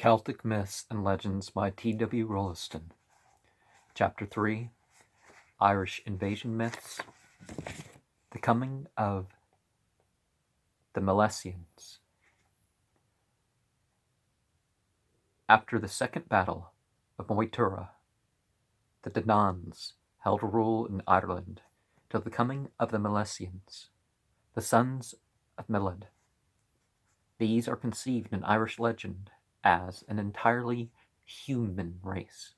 Celtic Myths and Legends by T.W. Rolleston. Chapter 3, Irish Invasion Myths. The Coming of the Milesians. After the Second Battle of Moytura, the Danans held rule in Ireland till the coming of the Milesians, the sons of Miled. These are conceived in Irish legend as an entirely human race,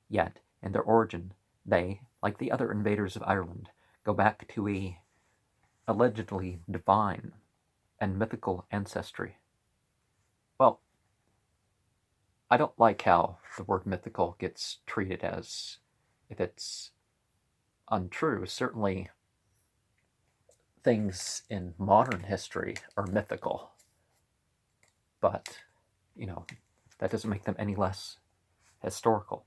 yet in their origin they, like the other invaders of Ireland, go back to a allegedly divine and mythical ancestry. Well, I don't like how the word mythical gets treated as if it's untrue. Certainly things in modern history are mythical, but that doesn't make them any less historical.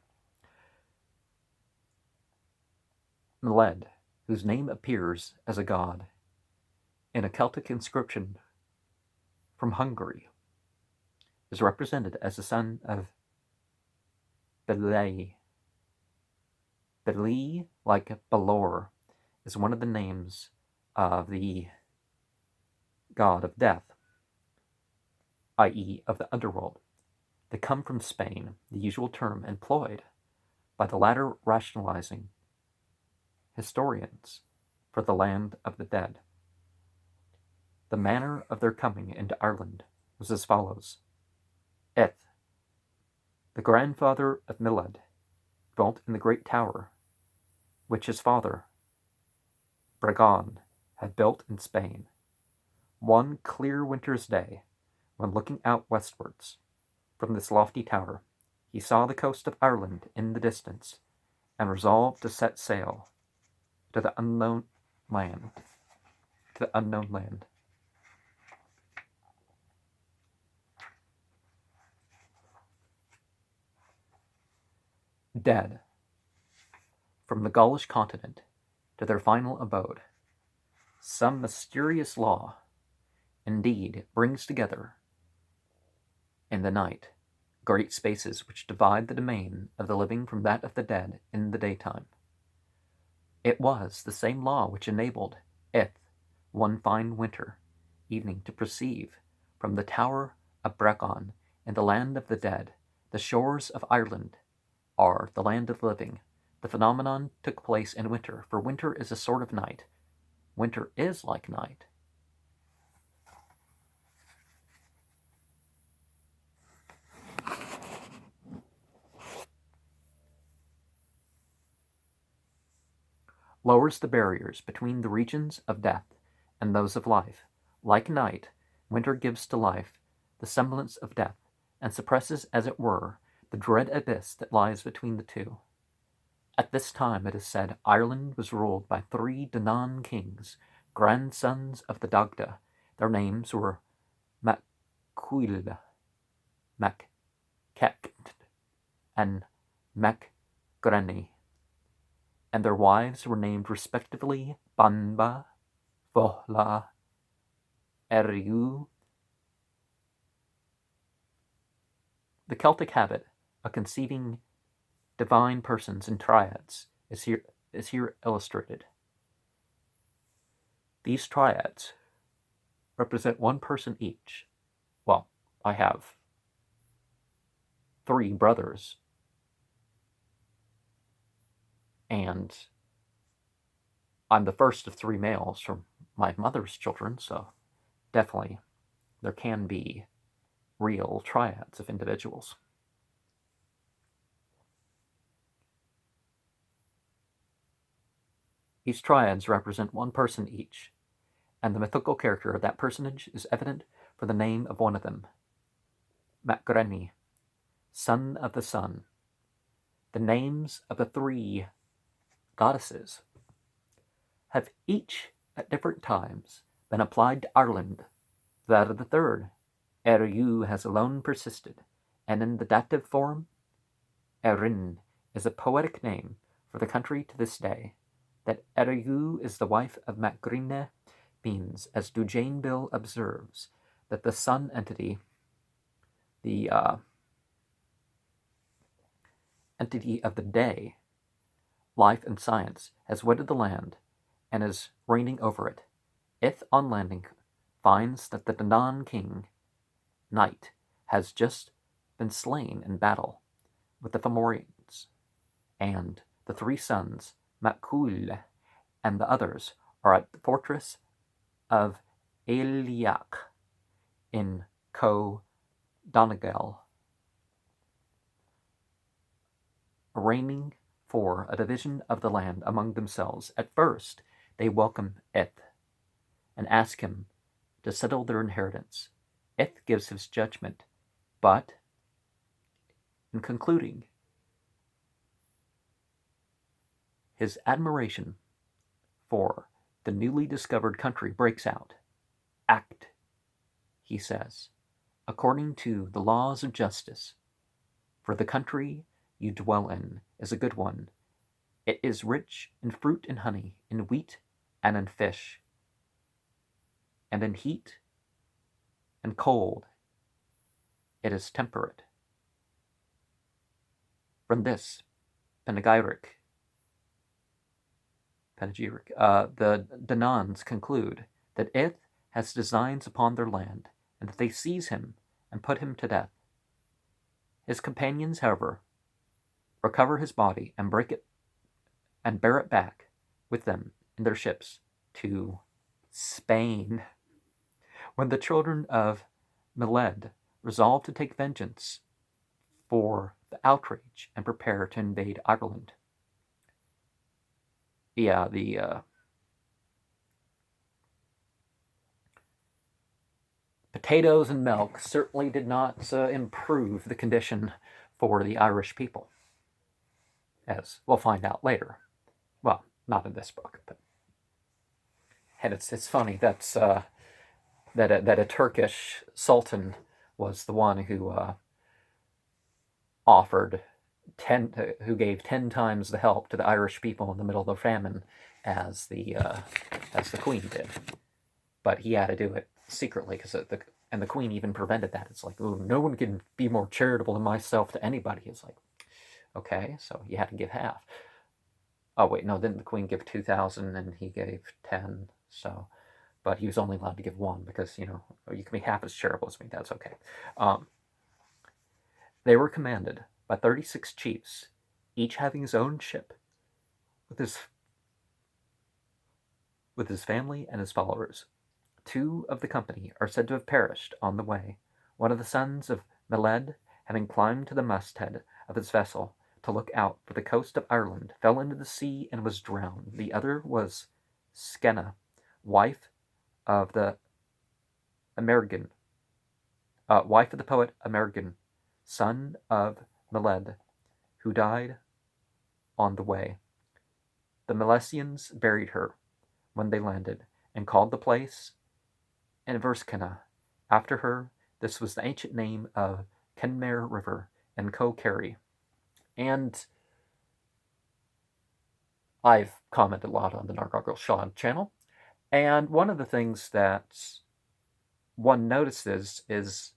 Miled, whose name appears as a god in a Celtic inscription from Hungary, is represented as the son of Beli. Beli, like Balor, is one of the names of the god of death, i.e. of the underworld. They come from Spain, the usual term employed by the latter rationalizing historians for the land of the dead. The manner of their coming into Ireland was as follows. Eth, the grandfather of Miled, dwelt in the great tower, which his father, Bregan, had built in Spain. One clear winter's day, when looking out westwards from this lofty tower, he saw the coast of Ireland in the distance, and resolved to set sail to the unknown land. Dead, from the Gaulish continent to their final abode, some mysterious law, indeed, brings together in the night great spaces which divide the domain of the living from that of the dead in the daytime. It was the same law which enabled Eth, one fine winter evening, to perceive from the tower of Brecon in the land of the dead, the shores of Ireland are the land of the living. The phenomenon took place in winter, for winter is a sort of night. Winter is like night. Lowers the barriers between the regions of death and those of life. Like night, winter gives to life the semblance of death, and suppresses, as it were, the dread abyss that lies between the two. At this time, it is said, Ireland was ruled by 3 Danan kings, grandsons of the Dagda. Their names were Maccuil, Mackecht, and Macgrenny, and their wives were named respectively Banba, Vohla, Eriu. The Celtic habit of conceiving divine persons in triads is here illustrated. These triads represent one person each. Well, I have 3 brothers, and I'm the first of 3 males from my mother's children, so definitely there can be real triads of individuals. These triads represent one person each, and the mythical character of that personage is evident for the name of one of them, Macgrenny, son of the sun. The names of the 3 goddesses have each at different times been applied to Ireland. That of the 3rd, Eriu, has alone persisted, and in the dative form, Erin, is a poetic name for the country to this day. That Eriu is the wife of Macgrinne means, as Dujaneville observes, that the sun entity, the entity of the day, life and science, has wedded the land and is reigning over it. Ith, on landing, finds that the Danann king, knight, has just been slain in battle with the Fomorians, and the three sons, Makul, and the others are at the fortress of Eliak in Co Donegal, arraigning for a division of the land among themselves. At first, they welcome Ith and ask him to settle their inheritance. Ith gives his judgment, but in concluding, his admiration for the newly discovered country breaks out. Act, he says, according to the laws of justice, for the country you dwell in is a good one. It is rich in fruit and honey, in wheat and in fish, and in heat and cold it is temperate. From this, panegyric, the Dananns conclude that Ith has designs upon their land, and that they seize him and put him to death. His companions, however, recover his body and break it and bear it back with them in their ships to Spain. When the children of Miled resolve to take vengeance for the outrage and prepare to invade Ireland. Yeah, the potatoes and milk certainly did not improve the condition for the Irish people, as we'll find out later. Well, not in this book, but and it's funny that's that a Turkish sultan was the one who who gave 10 times the help to the Irish people in the middle of the famine as the Queen did, but he had to do it secretly because the Queen even prevented that. It's like, oh, no one can be more charitable than myself to anybody. It's like, okay, so you had to give half. Oh wait, no, didn't the Queen give 2,000 and he gave 10? So, but he was only allowed to give 1 because you can be half as charitable as me. That's okay. They were commanded by 36 chiefs, each having his own ship, with his family and his followers. 2 of the company are said to have perished on the way. One of the sons of Miled, having climbed to the masthead of his vessel to look out for the coast of Ireland, fell into the sea and was drowned. The other was Skenna, wife of the poet Amerigan, son of Miled, who died on the way. The Milesians buried her when they landed, and called the place Inverskenna after her. This was the ancient name of Kenmare River in Co Kerry. And I've commented a lot on the Nargoggle Shad channel, and one of the things that one notices is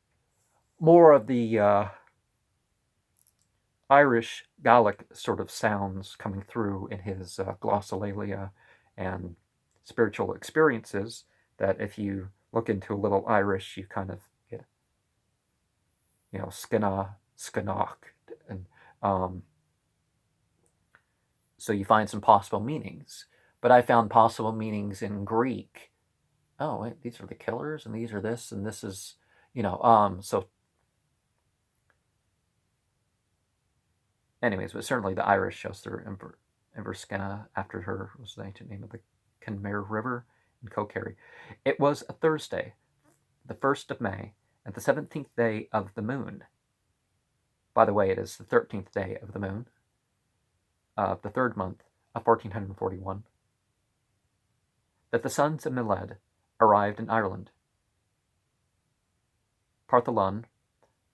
more of the Irish Gaelic sort of sounds coming through in his glossolalia and spiritual experiences, that if you look into a little Irish, you kind of get, skinna, skinnock, and so you find some possible meanings. But I found possible meanings in Greek. Oh, wait, these are the killers, and these are this, and this is, so anyways, but certainly the Irish shows through Inverskenna, after her was the ancient name of the Kenmare River in Co Kerry. It was a Thursday, the 1st of May, at the 17th day of the moon. By the way, it is the 13th day of the moon of the 3rd month of 1441, that the sons of Miled arrived in Ireland. Partholon,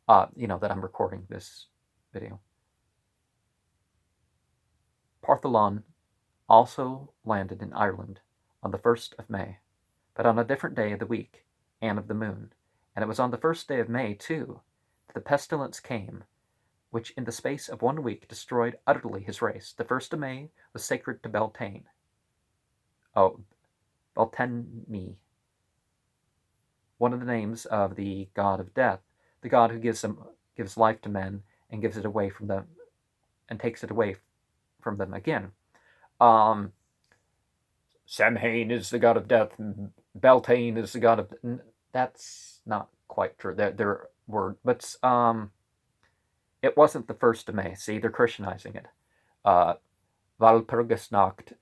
that I'm recording this video. Partholon also landed in Ireland on the 1st of May, but on a different day of the week and of the moon. And it was on the 1st day of May, too, that the pestilence came which in the space of 1 week destroyed utterly his race. The 1st of May was sacred to Beltane. Oh, Beltane, one of the names of the god of death, the god who gives life to men and gives it away from them, and takes it away from them again. Samhain is the god of death, and Beltane is the god of... That's not quite true. There were... But it wasn't the 1st of May. See, they're Christianizing it. Walpurgisnacht,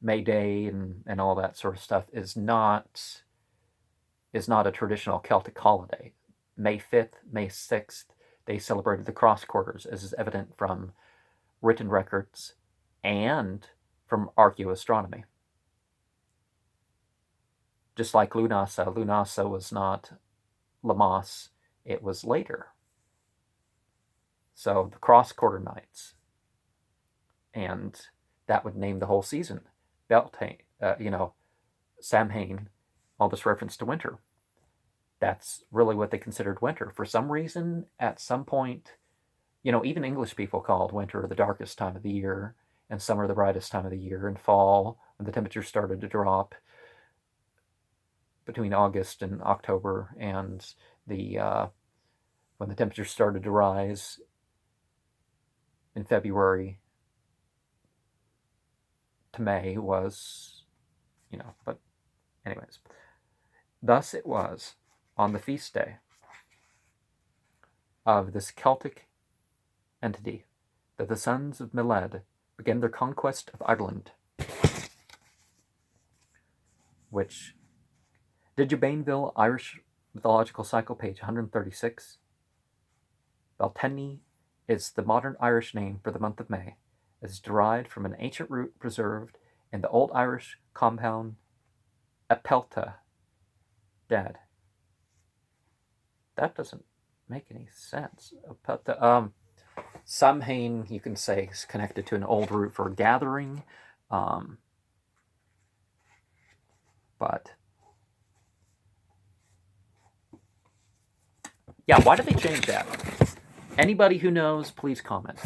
May Day, and all that sort of stuff is not a traditional Celtic holiday. May 5th, May 6th, they celebrated the cross quarters, as is evident from written records and from archaeoastronomy. Just like Lunasa. Lunasa was not Lammas, it was later. So the cross quarter nights, and that would name the whole season. Beltane, Samhain, all this reference to winter. That's really what they considered winter. For some reason, at some point, even English people called winter the darkest time of the year, and summer the brightest time of the year, and fall, when the temperatures started to drop between August and October, and when the temperatures started to rise in February to May was, but anyways. Thus it was on the feast day of this Celtic entity that the sons of Miled began their conquest of Ireland, which... Did you Bainville, Irish Mythological Cycle, page 136? Beltane is the modern Irish name for the month of May. It is derived from an ancient root preserved in the Old Irish compound epelta, dead. That doesn't make any sense. Epelta, Samhain, you can say, is connected to an old root for gathering, but... Yeah, why did they change that? Anybody who knows, please comment.